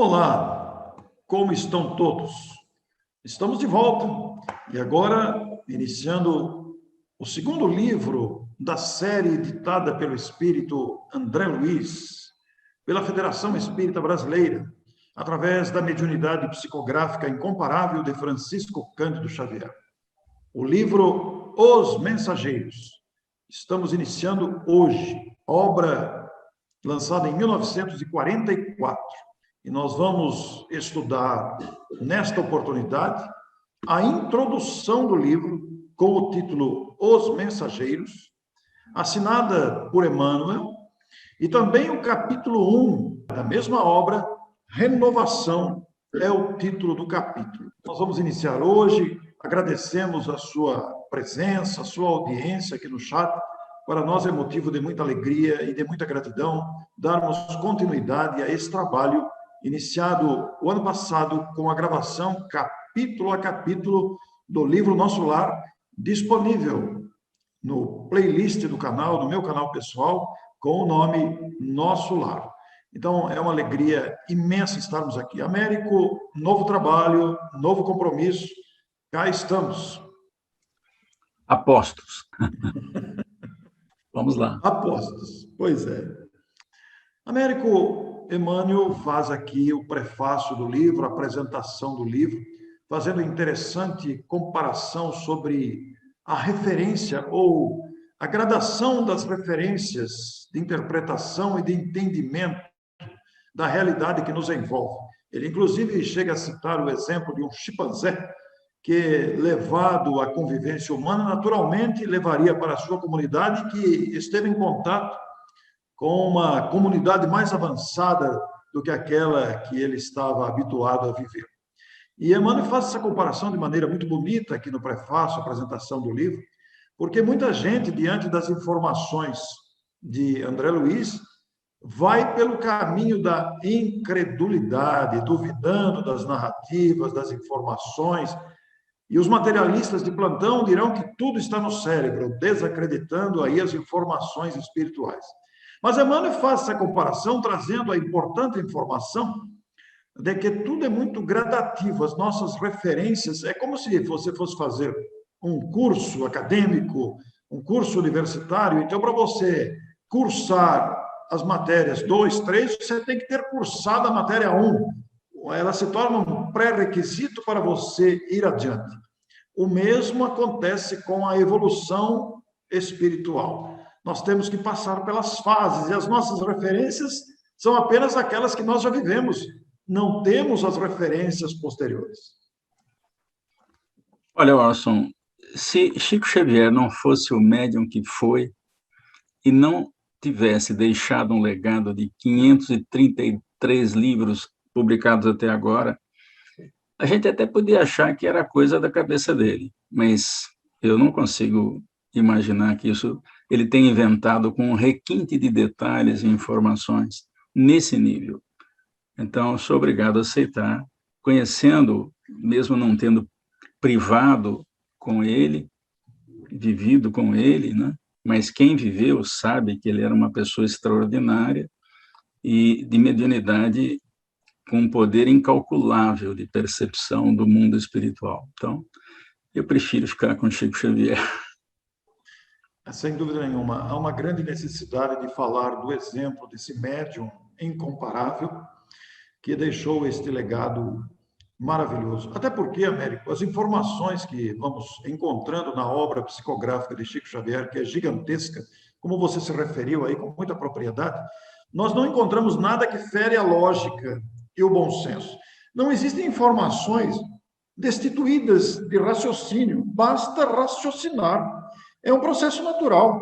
Olá, como estão todos? Estamos de volta e agora iniciando o segundo livro da série ditada pelo espírito André Luiz, pela Federação Espírita Brasileira, através da mediunidade psicográfica incomparável de Francisco Cândido Xavier. O livro Os Mensageiros. Estamos iniciando hoje, obra lançada em 1944. E nós vamos estudar, nesta oportunidade, a introdução do livro, com o título Os Mensageiros, assinada por Emmanuel, e também o capítulo 1 da mesma obra, Renovação, é o título do capítulo. Nós vamos iniciar hoje, agradecemos a sua presença, a sua audiência aqui no chat. Para nós é motivo de muita alegria e de muita gratidão darmos continuidade a esse trabalho iniciado o ano passado com a gravação capítulo a capítulo do livro Nosso Lar, disponível no playlist do canal, do meu canal pessoal, com o nome Nosso Lar. Então, é uma alegria imensa estarmos aqui. Américo, novo trabalho, novo compromisso, cá estamos. Apostos. Vamos lá. Apostos, pois é. Américo, Emmanuel faz aqui o prefácio do livro, a apresentação do livro, fazendo interessante comparação sobre a referência ou a gradação das referências de interpretação e de entendimento da realidade que nos envolve. Ele, inclusive, chega a citar o exemplo de um chimpanzé que, levado à convivência humana, naturalmente levaria para a sua comunidade que esteve em contato com uma comunidade mais avançada do que aquela que ele estava habituado a viver. E Emmanuel faz essa comparação de maneira muito bonita aqui no prefácio, apresentação do livro, porque muita gente, diante das informações de André Luiz, vai pelo caminho da incredulidade, duvidando das narrativas, das informações, e os materialistas de plantão dirão que tudo está no cérebro, desacreditando aí as informações espirituais. Mas Emmanuel faz essa comparação, trazendo a importante informação de que tudo é muito gradativo, as nossas referências, é como se você fosse fazer um curso acadêmico, um curso universitário, então para você cursar as matérias 2, 3, você tem que ter cursado a matéria 1, ela se torna um pré-requisito para você ir adiante. O mesmo acontece com a evolução espiritual. Nós temos que passar pelas fases, e as nossas referências são apenas aquelas que nós já vivemos. Não temos as referências posteriores. Olha, Orson, se Chico Xavier não fosse o médium que foi e não tivesse deixado um legado de 533 livros publicados até agora, a gente até podia achar que era coisa da cabeça dele, mas eu não consigo imaginar que isso ele tem inventado com um requinte de detalhes e informações nesse nível. Então, sou obrigado a aceitar, conhecendo, mesmo não tendo privado com ele, vivido com ele, né? Mas quem viveu sabe que ele era uma pessoa extraordinária e de mediunidade com um poder incalculável de percepção do mundo espiritual. Então, eu prefiro ficar com Chico Xavier. Sem dúvida nenhuma, há uma grande necessidade de falar do exemplo desse médium incomparável que deixou este legado maravilhoso. Até porque, Américo, as informações que vamos encontrando na obra psicográfica de Chico Xavier, que é gigantesca, como você se referiu aí com muita propriedade, nós não encontramos nada que fere a lógica e o bom senso. Não existem informações destituídas de raciocínio, basta raciocinar. É um processo natural.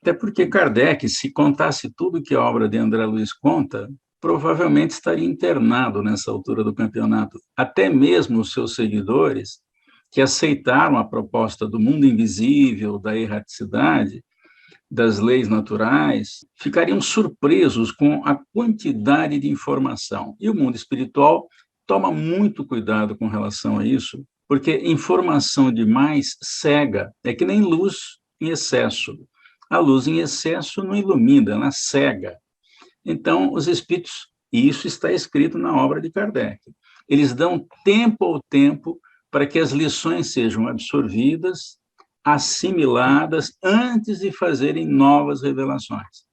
Até porque Kardec, se contasse tudo que a obra de André Luiz conta, provavelmente estaria internado nessa altura do campeonato. Até mesmo os seus seguidores, que aceitaram a proposta do mundo invisível, da erraticidade, das leis naturais, ficariam surpresos com a quantidade de informação. E o mundo espiritual toma muito cuidado com relação a isso, porque informação demais cega, é que nem luz em excesso. A luz em excesso não ilumina, ela cega. Então, os espíritos E isso está escrito na obra de Kardec. Eles dão tempo ao tempo para que as lições sejam absorvidas, assimiladas, antes de fazerem novas revelações.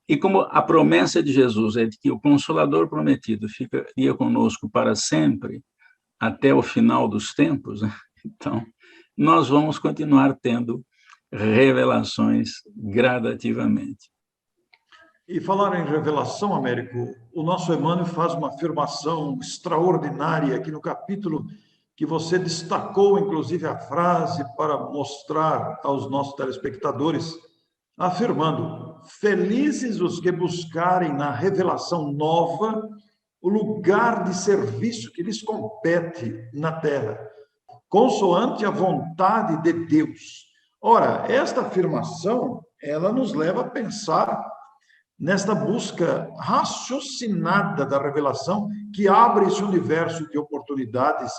E como a promessa de Jesus é de que o Consolador prometido ficaria conosco para sempre, até o final dos tempos, né? Então, nós vamos continuar tendo revelações gradativamente. E falar em revelação, Américo, o nosso Emmanuel faz uma afirmação extraordinária aqui no capítulo que você destacou, inclusive, a frase para mostrar aos nossos telespectadores, afirmando: felizes os que buscarem na revelação nova o lugar de serviço que lhes compete na terra, consoante a vontade de Deus. Ora, esta afirmação, ela nos leva a pensar nesta busca raciocinada da revelação que abre esse universo de oportunidades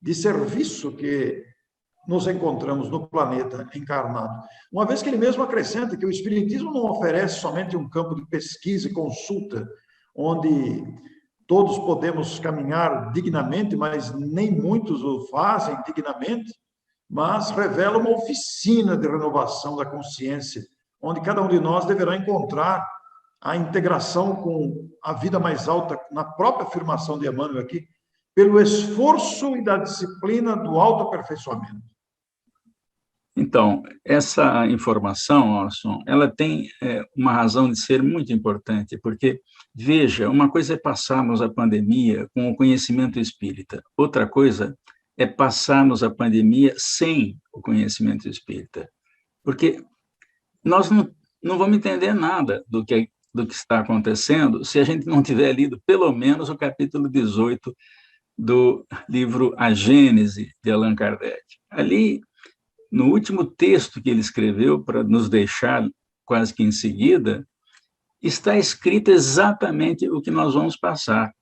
de serviço que nos encontramos no planeta encarnado. Uma vez que ele mesmo acrescenta que o Espiritismo não oferece somente um campo de pesquisa e consulta, onde todos podemos caminhar dignamente, mas nem muitos o fazem dignamente, mas revela uma oficina de renovação da consciência, onde cada um de nós deverá encontrar a integração com a vida mais alta, na própria afirmação de Emmanuel aqui, pelo esforço e da disciplina do autoaperfeiçoamento. Então, essa informação, Orson, ela tem uma razão de ser muito importante, porque, veja, uma coisa é passarmos a pandemia com o conhecimento espírita, outra coisa é passarmos a pandemia sem o conhecimento espírita, porque nós não vamos entender nada do que está acontecendo se a gente não tiver lido pelo menos o capítulo 18 do livro A Gênese, de Allan Kardec. Ali, no último texto que ele escreveu, para nos deixar quase que em seguida, está escrito exatamente o que nós vamos passar.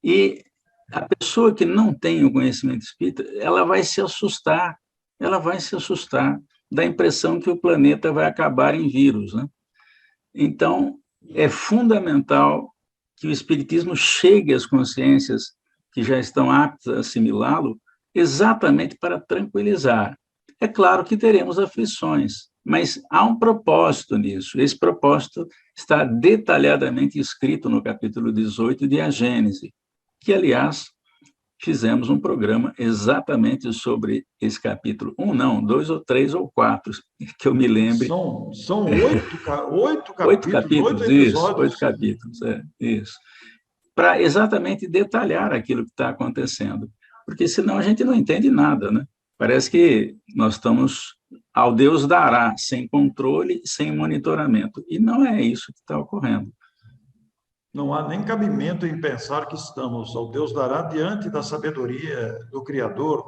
E a pessoa que não tem o conhecimento espírita, ela vai se assustar, dá a impressão que o planeta vai acabar em vírus, né? Então, é fundamental que o Espiritismo chegue às consciências que já estão aptas a assimilá-lo, exatamente para tranquilizar. É claro que teremos aflições, mas há um propósito nisso. Esse propósito está detalhadamente escrito no capítulo 18 de A Gênese, que, aliás, fizemos um programa exatamente sobre esse capítulo. 2 ou 3 ou 4, que eu me lembre. São 8 capítulos, 8 episódios. 8 capítulos, isso. Para exatamente detalhar aquilo que está acontecendo, porque senão a gente não entende nada, né? Parece que nós estamos ao Deus dará, sem controle, sem monitoramento, e não é isso que está ocorrendo. Não há nem cabimento em pensar que estamos ao Deus dará diante da sabedoria do Criador,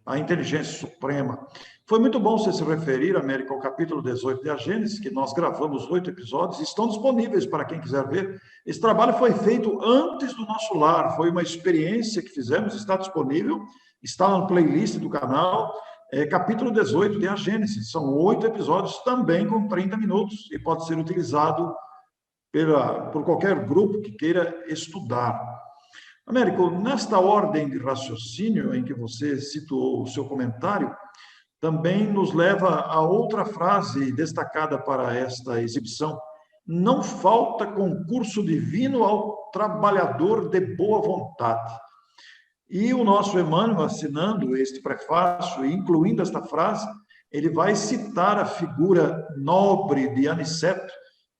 a inteligência suprema. Foi muito bom você se referir, América, ao capítulo 18 de A Gênese, que nós gravamos 8 episódios, estão disponíveis para quem quiser ver. Esse trabalho foi feito antes do nosso lar, foi uma experiência que fizemos, está disponível, está no playlist do canal, capítulo 18 de A Gênese. São 8 episódios, também com 30 minutos, e pode ser utilizado por qualquer grupo que queira estudar. Américo, nesta ordem de raciocínio em que você situou o seu comentário, também nos leva a outra frase destacada para esta exibição: não falta concurso divino ao trabalhador de boa vontade. E o nosso Emmanuel, assinando este prefácio e incluindo esta frase, ele vai citar a figura nobre de Aniceto,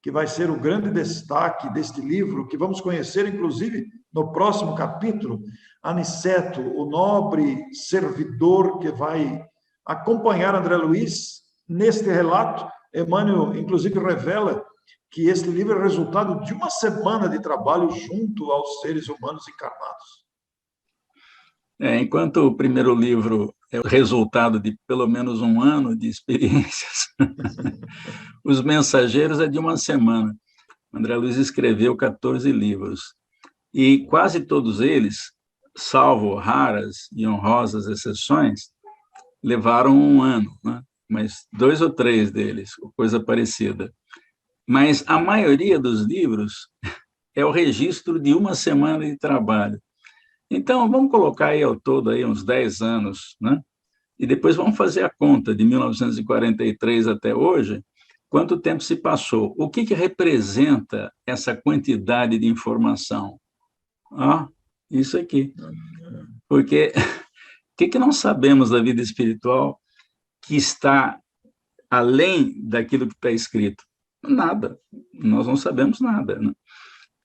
que vai ser o grande destaque deste livro, que vamos conhecer, inclusive, no próximo capítulo. Aniceto, o nobre servidor que vai acompanhar André Luiz neste relato. Emmanuel, inclusive, revela que este livro é resultado de uma semana de trabalho junto aos seres humanos encarnados. Enquanto o primeiro livro é o resultado de pelo menos um ano de experiências, Os Mensageiros é de uma semana. André Luiz escreveu 14 livros, e quase todos eles, salvo raras e honrosas exceções, levaram um ano, né? Mas 2 ou 3 deles, coisa parecida. Mas a maioria dos livros é o registro de uma semana de trabalho. Então, vamos colocar aí ao todo aí uns 10 anos, né? E depois vamos fazer a conta de 1943 até hoje, quanto tempo se passou? O que representa essa quantidade de informação? Ah, isso aqui. Porque o que nós sabemos da vida espiritual que está além daquilo que está escrito? Nada. Nós não sabemos nada, né?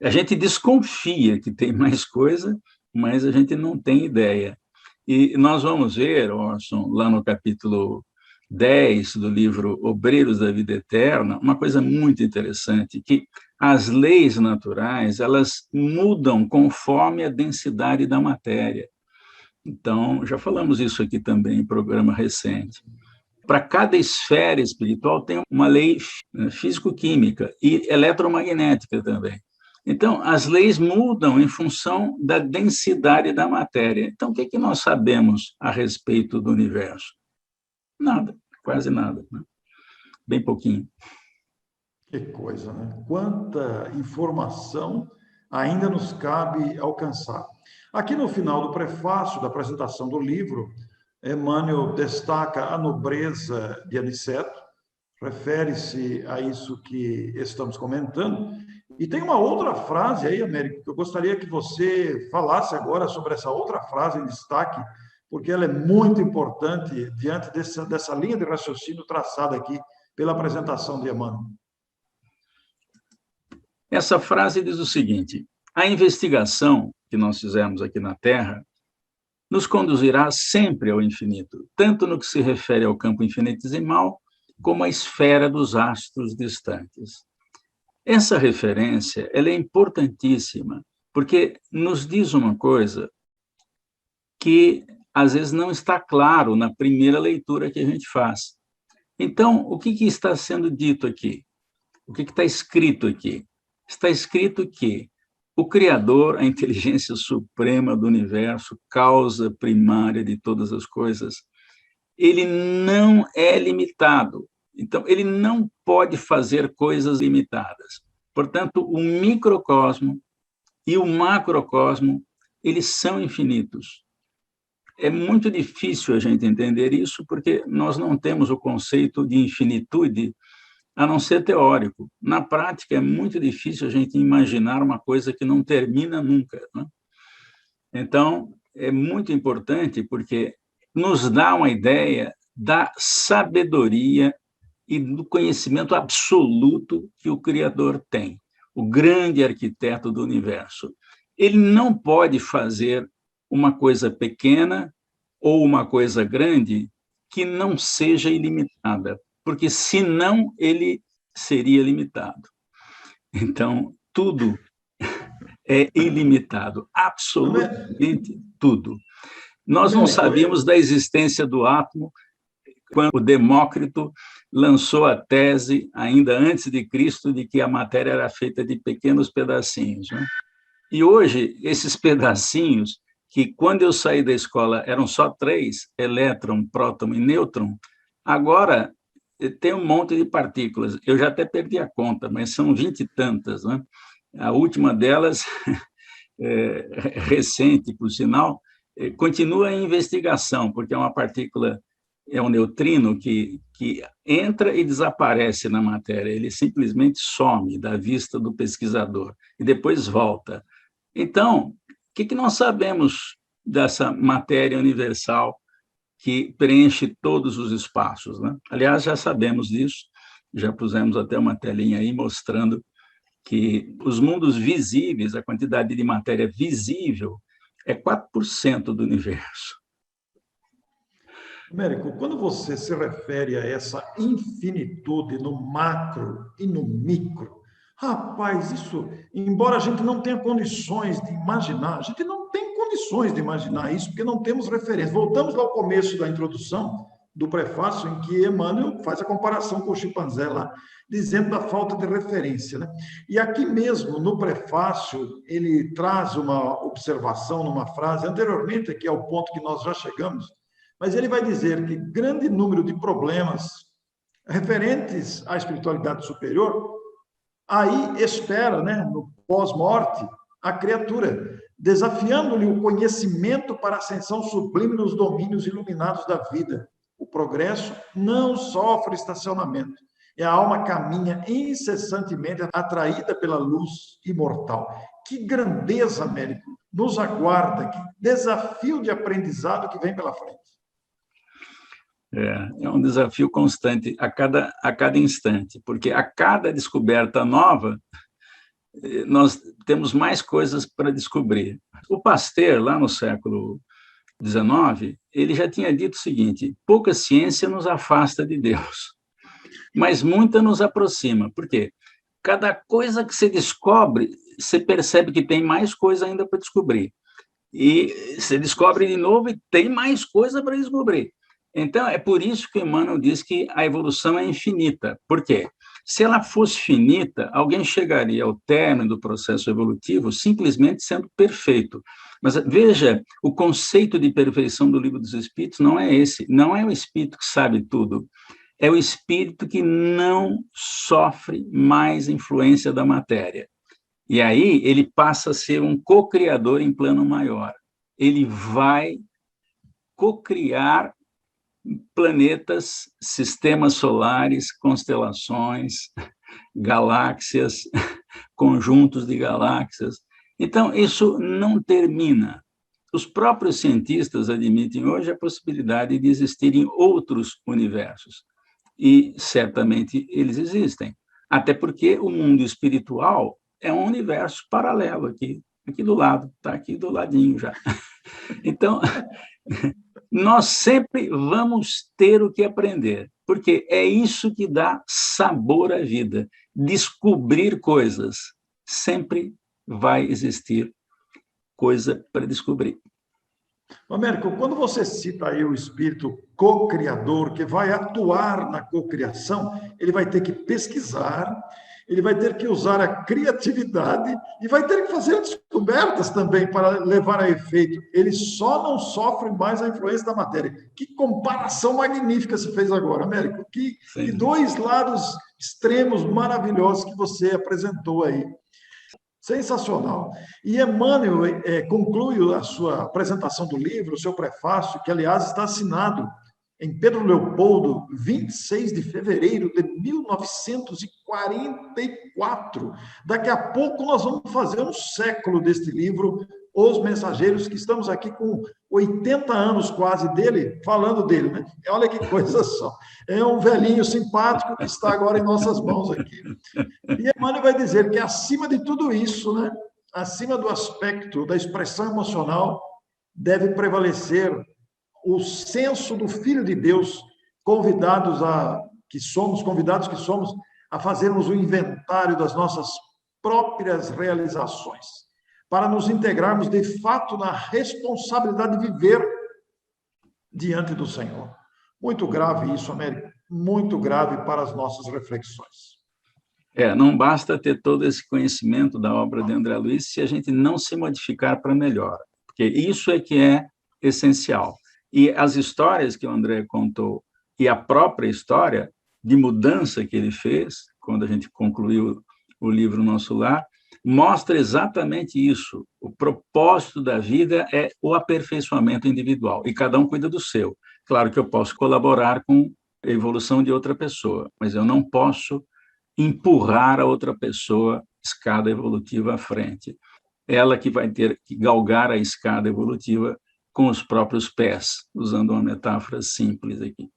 A gente desconfia que tem mais coisa, mas a gente não tem ideia. E nós vamos ver, Orson, lá no capítulo 10 do livro Obreiros da Vida Eterna, uma coisa muito interessante, que as leis naturais, elas mudam conforme a densidade da matéria. Então, já falamos isso aqui também em programa recente. Para cada esfera espiritual tem uma lei físico-química e eletromagnética também. Então, as leis mudam em função da densidade da matéria. Então, o que nós sabemos a respeito do universo? Nada, quase nada, né? Bem pouquinho. Que coisa, né? Quanta informação ainda nos cabe alcançar. Aqui no final do prefácio da apresentação do livro, Emmanuel destaca a nobreza de Aniceto, refere-se a isso que estamos comentando. E tem uma outra frase aí, Américo, que eu gostaria que você falasse agora sobre essa outra frase em destaque, porque ela é muito importante diante dessa linha de raciocínio traçada aqui pela apresentação de Emmanuel. Essa frase diz o seguinte: a investigação que nós fizemos aqui na Terra nos conduzirá sempre ao infinito, tanto no que se refere ao campo infinitesimal, como à esfera dos astros distantes. Essa referência ela é importantíssima, porque nos diz uma coisa que às vezes não está claro na primeira leitura que a gente faz. Então, o que está sendo dito aqui? O que está escrito aqui? Está escrito que o Criador, a inteligência suprema do universo, causa primária de todas as coisas, ele não é limitado. Então, ele não pode fazer coisas limitadas. Portanto, o microcosmo e o macrocosmo, eles são infinitos. É muito difícil a gente entender isso, porque nós não temos o conceito de infinitude, a não ser teórico. Na prática, é muito difícil a gente imaginar uma coisa que não termina nunca, né? Então, é muito importante, porque nos dá uma ideia da sabedoria e do conhecimento absoluto que o Criador tem, o grande arquiteto do universo. Ele não pode fazer uma coisa pequena ou uma coisa grande que não seja ilimitada, porque senão ele seria limitado. Então, tudo é ilimitado, absolutamente tudo. Nós não sabíamos da existência do átomo quando o Demócrito lançou a tese, ainda antes de Cristo, de que a matéria era feita de pequenos pedacinhos, né? E hoje, esses pedacinhos, que quando eu saí da escola eram só 3, elétron, próton e nêutron, agora tem um monte de partículas. Eu já até perdi a conta, mas são 20 e tantas, né? A última delas, recente, por sinal, continua em investigação, porque é uma partícula, é um neutrino que entra e desaparece na matéria, ele simplesmente some da vista do pesquisador e depois volta. Então, o que nós sabemos dessa matéria universal que preenche todos os espaços, né? Aliás, já sabemos disso, já pusemos até uma telinha aí mostrando que os mundos visíveis, a quantidade de matéria visível, é 4% do universo. Américo, quando você se refere a essa infinitude no macro e no micro, rapaz, isso, embora a gente não tenha condições de imaginar, a gente não tem condições de imaginar isso, porque não temos referência. Voltamos lá ao começo da introdução, do prefácio, em que Emmanuel faz a comparação com o chimpanzé lá, dizendo da falta de referência, né? E aqui mesmo, no prefácio, ele traz uma observação numa frase, anteriormente aqui ao ponto que nós já chegamos, mas ele vai dizer que grande número de problemas referentes à espiritualidade superior aí espera, né, no pós-morte, a criatura, desafiando-lhe o conhecimento para a ascensão sublime nos domínios iluminados da vida. O progresso não sofre estacionamento, e a alma caminha incessantemente atraída pela luz imortal. Que grandeza, Américo, nos aguarda, que desafio de aprendizado que vem pela frente. É um desafio constante a cada instante, porque a cada descoberta nova, nós temos mais coisas para descobrir. O Pasteur, lá no século XIX, ele já tinha dito o seguinte: pouca ciência nos afasta de Deus, mas muita nos aproxima. Por quê? Cada coisa que você descobre, você percebe que tem mais coisa ainda para descobrir. E você descobre de novo e tem mais coisa para descobrir. Então, é por isso que Emmanuel diz que a evolução é infinita. Por quê? Se ela fosse finita, alguém chegaria ao término do processo evolutivo simplesmente sendo perfeito. Mas veja, o conceito de perfeição do Livro dos Espíritos não é esse. Não é o espírito que sabe tudo. É o espírito que não sofre mais influência da matéria. E aí ele passa a ser um co-criador em plano maior. Ele vai co-criar planetas, sistemas solares, constelações, galáxias, conjuntos de galáxias. Então, isso não termina. Os próprios cientistas admitem hoje a possibilidade de existirem outros universos. E, certamente, eles existem. Até porque o mundo espiritual é um universo paralelo aqui do lado, está aqui do ladinho já. Então, nós sempre vamos ter o que aprender, porque é isso que dá sabor à vida. Descobrir coisas. Sempre vai existir coisa para descobrir. Américo, quando você cita aí o espírito co-criador, que vai atuar na cocriação, ele vai ter que pesquisar, ele vai ter que usar a criatividade e vai ter que fazer descobertas também para levar a efeito. Ele só não sofre mais a influência da matéria. Que comparação magnífica você fez agora, Américo. Que dois lados extremos maravilhosos que você apresentou aí. Sensacional. E Emmanuel conclui a sua apresentação do livro, o seu prefácio, que, aliás, está assinado em Pedro Leopoldo, 26 de fevereiro de 1944. Daqui a pouco nós vamos fazer um século deste livro, Os Mensageiros, que estamos aqui com 80 anos quase dele, falando dele, né? Olha que coisa só. É um velhinho simpático que está agora em nossas mãos aqui. E Emmanuel vai dizer que acima de tudo isso, né, acima do aspecto da expressão emocional, deve prevalecer o senso do Filho de Deus, convidados que somos a fazermos o inventário das nossas próprias realizações, para nos integrarmos de fato na responsabilidade de viver diante do Senhor. Muito grave isso, Américo, muito grave para as nossas reflexões. Não basta ter todo esse conhecimento da obra de André Luiz se a gente não se modificar para melhor, porque isso é que é essencial. E as histórias que o André contou e a própria história de mudança que ele fez, quando a gente concluiu o livro Nosso Lar, mostra exatamente isso. O propósito da vida é o aperfeiçoamento individual, e cada um cuida do seu. Claro que eu posso colaborar com a evolução de outra pessoa, mas eu não posso empurrar a outra pessoa escada evolutiva à frente. Ela que vai ter que galgar a escada evolutiva com os próprios pés, usando uma metáfora simples aqui.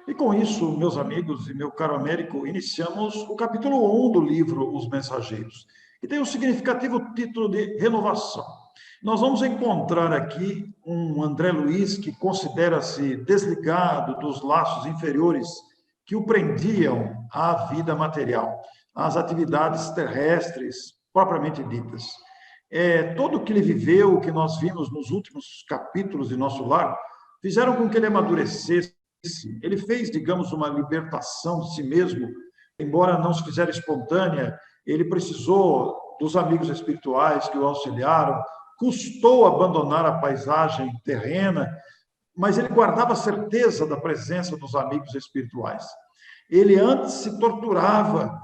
E com isso, meus amigos e meu caro Américo, iniciamos o capítulo 1 do livro Os Mensageiros, que tem o significativo título de Renovação. Nós vamos encontrar aqui um André Luiz que considera-se desligado dos laços inferiores que o prendiam à vida material, às atividades terrestres propriamente ditas. Todo o que ele viveu, o que nós vimos nos últimos capítulos de Nosso Lar, fizeram com que ele amadurecesse. Ele fez, digamos, uma libertação de si mesmo, embora não se fizesse espontânea, ele precisou dos amigos espirituais que o auxiliaram, custou abandonar a paisagem terrena, mas ele guardava a certeza da presença dos amigos espirituais. Ele antes se torturava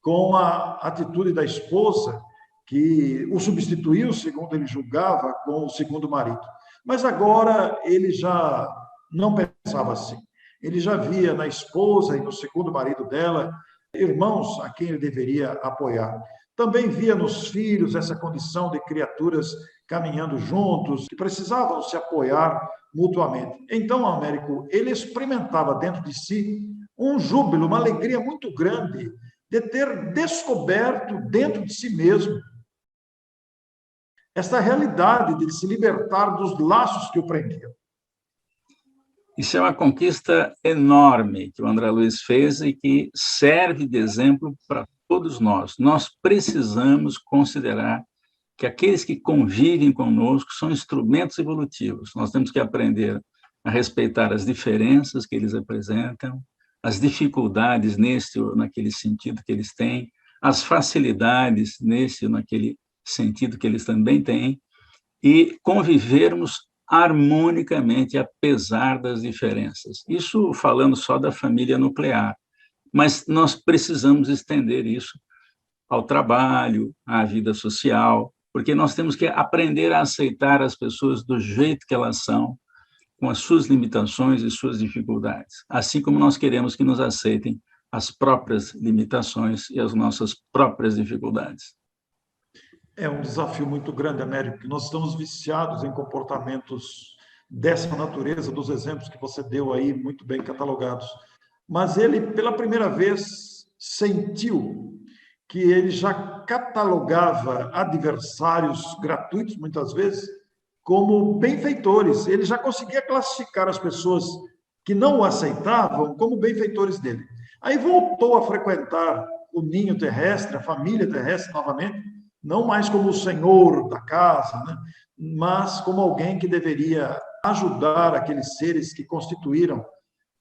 com a atitude da esposa, que o substituiu, segundo ele julgava, com o segundo marido. Mas agora ele já não pensava assim. Ele já via na esposa e no segundo marido dela irmãos a quem ele deveria apoiar. Também via nos filhos essa condição de criaturas caminhando juntos, que precisavam se apoiar mutuamente. Então, Américo, ele experimentava dentro de si um júbilo, uma alegria muito grande de ter descoberto dentro de si mesmo esta realidade de se libertar dos laços que o prendiam. Isso é uma conquista enorme que o André Luiz fez e que serve de exemplo para todos nós. Nós precisamos considerar que aqueles que convivem conosco são instrumentos evolutivos. Nós temos que aprender a respeitar as diferenças que eles apresentam, as dificuldades nesse ou naquele sentido que eles têm, as facilidades nesse ou naquele sentido que eles também têm, e convivermos harmonicamente, apesar das diferenças. Isso falando só da família nuclear, mas nós precisamos estender isso ao trabalho, à vida social, porque nós temos que aprender a aceitar as pessoas do jeito que elas são, com as suas limitações e suas dificuldades, assim como nós queremos que nos aceitem as próprias limitações e as nossas próprias dificuldades. É um desafio muito grande, Américo, porque nós estamos viciados em comportamentos dessa natureza, dos exemplos que você deu aí, muito bem catalogados. Mas ele, pela primeira vez, sentiu que ele já catalogava adversários gratuitos, muitas vezes, como benfeitores. Ele já conseguia classificar as pessoas que não o aceitavam como benfeitores dele. Aí voltou a frequentar o ninho terrestre, a família terrestre novamente, não mais como o senhor da casa, né? Mas como alguém que deveria ajudar aqueles seres que constituíram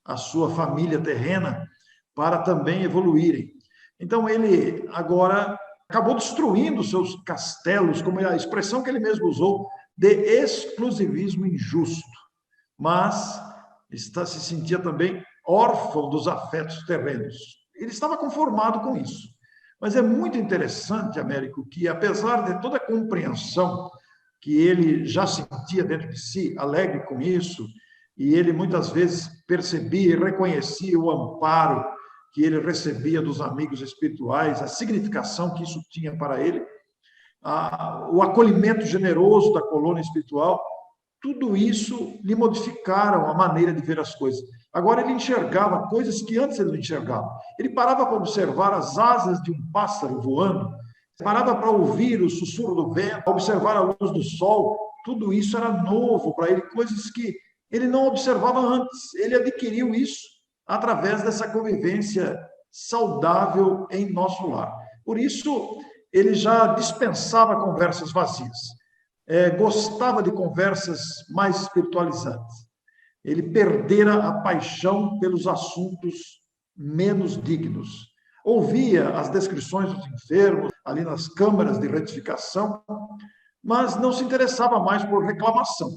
a sua família terrena para também evoluírem. Então, ele agora acabou destruindo seus castelos, como é a expressão que ele mesmo usou, de exclusivismo injusto, mas se sentia também órfão dos afetos terrenos. Ele estava conformado com isso. Mas é muito interessante, Américo, que apesar de toda a compreensão que ele já sentia dentro de si, alegre com isso, e ele muitas vezes percebia e reconhecia o amparo que ele recebia dos amigos espirituais, a significação que isso tinha para ele, o acolhimento generoso da colônia espiritual, tudo isso lhe modificaram a maneira de ver as coisas. Agora ele enxergava coisas que antes ele não enxergava. Ele parava para observar as asas de um pássaro voando, parava para ouvir o sussurro do vento, observar a luz do sol. Tudo isso era novo para ele, coisas que ele não observava antes. Ele adquiriu isso através dessa convivência saudável em nosso lar. Por isso, ele já dispensava conversas vazias. Gostava de conversas mais espiritualizantes. Ele perdera a paixão pelos assuntos menos dignos. Ouvia as descrições dos enfermos ali nas câmaras de retificação, mas não se interessava mais por reclamação.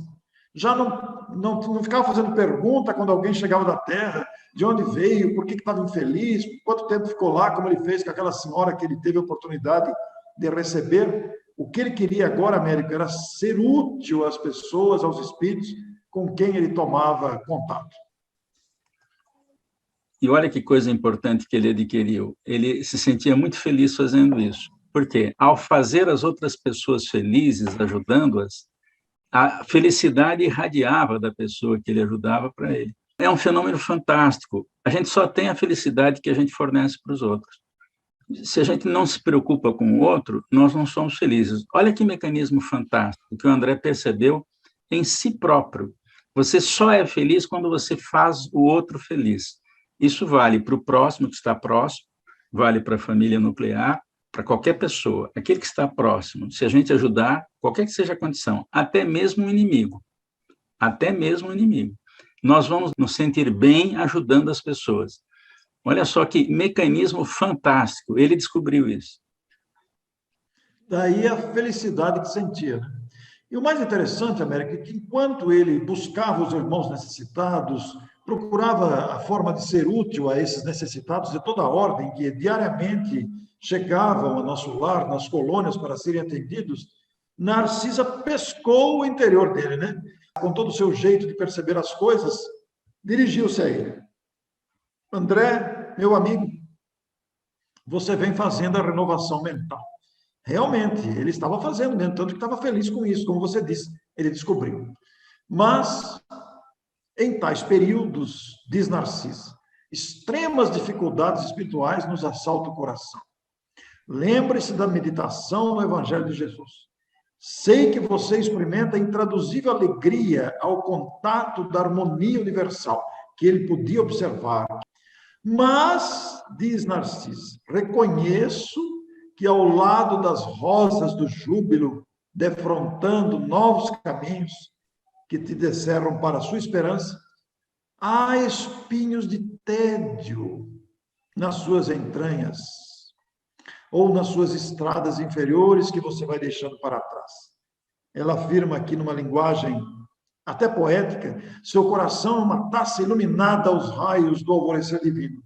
Já não ficava fazendo pergunta quando alguém chegava da terra, de onde veio, por que estava infeliz, quanto tempo ficou lá, como ele fez com aquela senhora que ele teve a oportunidade de receber. O que ele queria agora, Américo, era ser útil às pessoas, aos espíritos com quem ele tomava contato. E olha que coisa importante que ele adquiriu. Ele se sentia muito feliz fazendo isso. Por quê? Ao fazer as outras pessoas felizes, ajudando-as, a felicidade irradiava da pessoa que ele ajudava para ele. É um fenômeno fantástico. A gente só tem a felicidade que a gente fornece para os outros. Se a gente não se preocupa com o outro, nós não somos felizes. Olha que mecanismo fantástico que o André percebeu em si próprio. Você só é feliz quando você faz o outro feliz. Isso vale para o próximo que está próximo, vale para a família nuclear, para qualquer pessoa. Aquele que está próximo, se a gente ajudar, qualquer que seja a condição, até mesmo o inimigo, nós vamos nos sentir bem ajudando as pessoas. Olha só que mecanismo fantástico, ele descobriu isso. Daí a felicidade que sentia, né? E o mais interessante, América, é que enquanto ele buscava os irmãos necessitados, procurava a forma de ser útil a esses necessitados de toda a ordem, que diariamente chegavam ao nosso lar, nas colônias, para serem atendidos, Narcisa pescou o interior dele, né? Com todo o seu jeito de perceber as coisas, dirigiu-se a ele. André, meu amigo, você vem fazendo a renovação mental. Realmente, ele estava fazendo mesmo, tanto que estava feliz com isso, como você disse, ele descobriu. Mas, em tais períodos, diz Narciso, extremas dificuldades espirituais nos assaltam o coração. Lembre-se da meditação no Evangelho de Jesus. Sei que você experimenta intraduzível alegria ao contato da harmonia universal que ele podia observar. Mas, diz Narciso, reconheço que ao lado das rosas do júbilo, defrontando novos caminhos que te descerram para a sua esperança, há espinhos de tédio nas suas entranhas ou nas suas estradas inferiores que você vai deixando para trás. Ela afirma aqui numa linguagem até poética, seu coração é uma taça iluminada aos raios do alvorecer divino,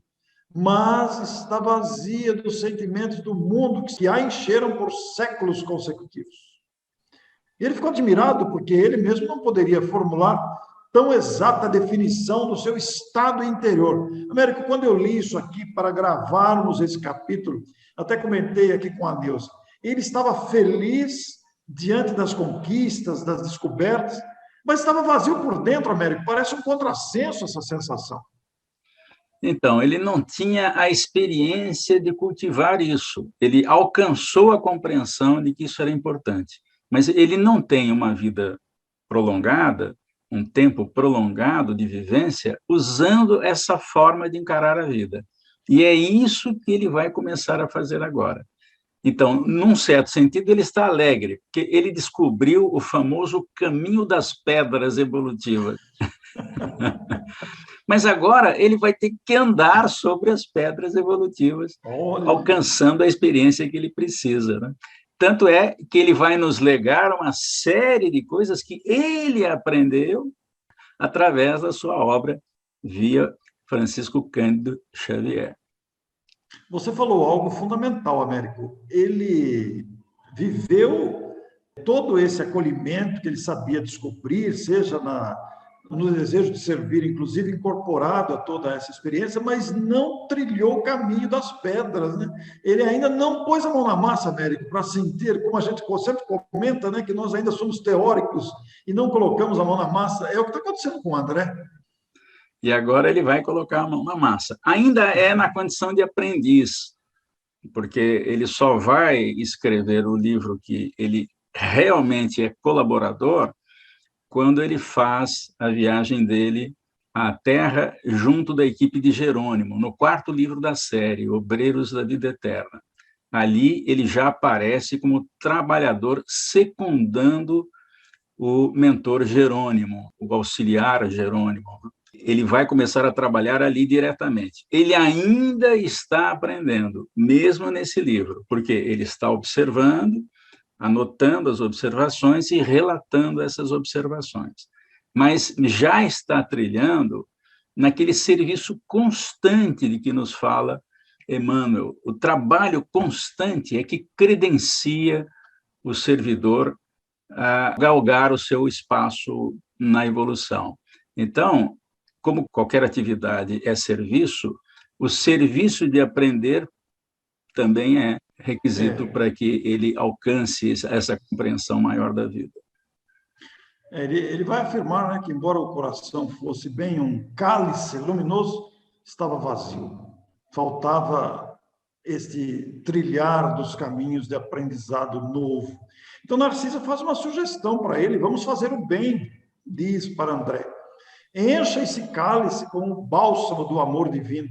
mas está vazia dos sentimentos do mundo que a encheram por séculos consecutivos. Ele ficou admirado porque ele mesmo não poderia formular tão exata definição do seu estado interior. Américo, quando eu li isso aqui para gravarmos esse capítulo, até comentei aqui com a Neuza, ele estava feliz diante das conquistas, das descobertas, mas estava vazio por dentro, Américo. Parece um contrassenso essa sensação. Então, ele não tinha a experiência de cultivar isso. Ele alcançou a compreensão de que isso era importante, mas ele não tem uma vida prolongada, um tempo prolongado de vivência, usando essa forma de encarar a vida. E é isso que ele vai começar a fazer agora. Então, num certo sentido, ele está alegre, porque ele descobriu o famoso caminho das pedras evolutivas. Mas agora ele vai ter que andar sobre as pedras evolutivas, alcançando a experiência que ele precisa, né? Tanto é que ele vai nos legar uma série de coisas que ele aprendeu através da sua obra via Francisco Cândido Xavier. Você falou algo fundamental, Américo. Ele viveu todo esse acolhimento que ele sabia descobrir, seja no desejo de servir, inclusive incorporado a toda essa experiência, mas não trilhou o caminho das pedras, né? Ele ainda não pôs a mão na massa, Américo, para sentir, como a gente sempre comenta, né, que nós ainda somos teóricos e não colocamos a mão na massa. É o que está acontecendo com o André. E agora ele vai colocar a mão na massa. Ainda é na condição de aprendiz, porque ele só vai escrever o livro que ele realmente é colaborador quando ele faz a viagem dele à Terra junto da equipe de Jerônimo, no 4º livro da série, Obreiros da Vida Eterna. Ali ele já aparece como trabalhador secundando o mentor Jerônimo, o auxiliar Jerônimo. Ele vai começar a trabalhar ali diretamente. Ele ainda está aprendendo, mesmo nesse livro, porque ele está observando, anotando as observações e relatando essas observações. Mas já está trilhando naquele serviço constante de que nos fala Emmanuel. O trabalho constante é que credencia o servidor a galgar o seu espaço na evolução. Então, como qualquer atividade é serviço, o serviço de aprender também é requisito para que ele alcance essa compreensão maior da vida. Ele vai afirmar, né, que, embora o coração fosse bem um cálice luminoso, estava vazio. Faltava este trilhar dos caminhos de aprendizado novo. Então, Narcisa faz uma sugestão para ele: vamos fazer o bem, diz para André. Encha esse cálice com o bálsamo do amor divino.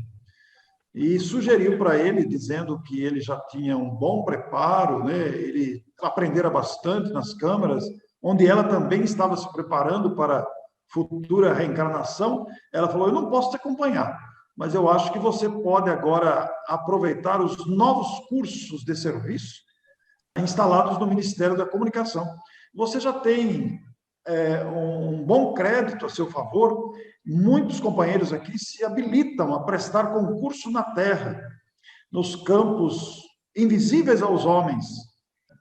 E sugeriu para ele, dizendo que ele já tinha um bom preparo, né? Ele aprendera bastante nas câmaras, onde ela também estava se preparando para futura reencarnação. Ela falou: eu não posso te acompanhar, mas eu acho que você pode agora aproveitar os novos cursos de serviço instalados no Ministério da Comunicação. Você já tem um bom crédito a seu favor. Muitos companheiros aqui se habilitam a prestar concurso na Terra, nos campos invisíveis aos homens,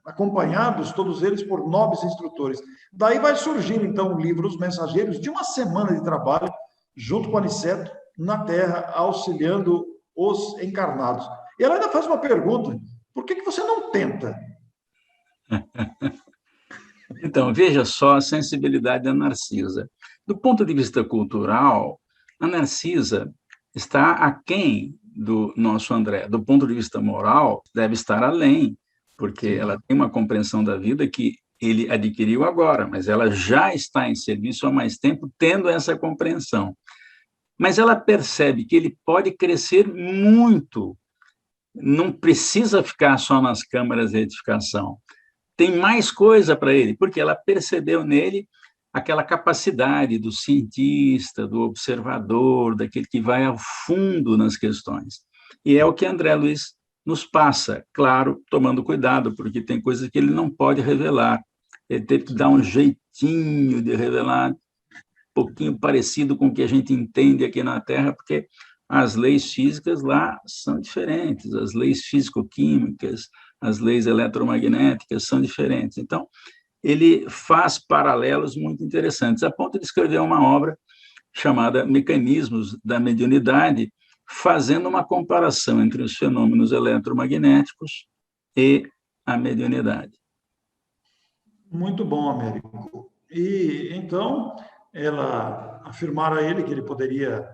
acompanhados, todos eles, por nobres instrutores. Daí vai surgir, então, o livro Os Mensageiros, de uma semana de trabalho, junto com Aniceto, na Terra, auxiliando os encarnados. E ela ainda faz uma pergunta: por que você não tenta? Então, veja só a sensibilidade da Narcisa. Do ponto de vista cultural, a Narcisa está aquém do nosso André. Do ponto de vista moral, deve estar além, porque ela tem uma compreensão da vida que ele adquiriu agora, mas ela já está em serviço há mais tempo, tendo essa compreensão. Mas ela percebe que ele pode crescer muito, não precisa ficar só nas câmaras de retificação. Tem mais coisa para ele, porque ela percebeu nele aquela capacidade do cientista, do observador, daquele que vai ao fundo nas questões. E é o que André Luiz nos passa, claro, tomando cuidado, porque tem coisas que ele não pode revelar. Ele teve que dar um jeitinho de revelar, um pouquinho parecido com o que a gente entende aqui na Terra, porque as leis físicas lá são diferentes, as leis físico-químicas, as leis eletromagnéticas são diferentes. Então, ele faz paralelos muito interessantes, a ponto de escrever uma obra chamada Mecanismos da Mediunidade, fazendo uma comparação entre os fenômenos eletromagnéticos e a mediunidade. Muito bom, Américo. E, então, ela afirmara a ele que ele poderia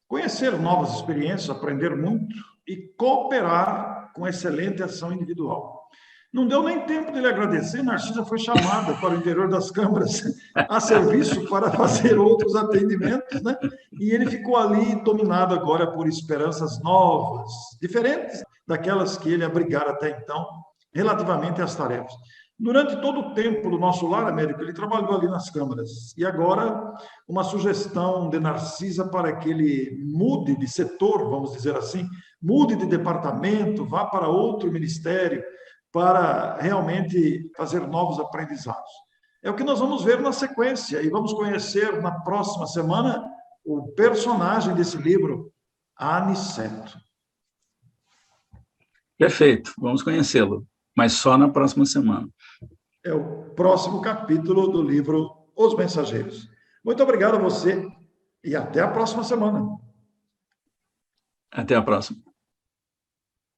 conhecer novas experiências, aprender muito e cooperar com excelente ação individual. Não deu nem tempo de ele agradecer, Narcisa foi chamada para o interior das câmaras a serviço para fazer outros atendimentos, né? E ele ficou ali dominado agora por esperanças novas, diferentes daquelas que ele abrigara até então, relativamente às tarefas. Durante todo o tempo do nosso lar, Américo, ele trabalhou ali nas câmaras. E agora, uma sugestão de Narcisa para que ele mude de setor, vamos dizer assim, mude de departamento, vá para outro ministério, para realmente fazer novos aprendizados. É o que nós vamos ver na sequência, e vamos conhecer na próxima semana o personagem desse livro, Aniceto. Perfeito, vamos conhecê-lo, mas só na próxima semana. É o próximo capítulo do livro Os Mensageiros. Muito obrigado a você e até a próxima semana. Até a próxima.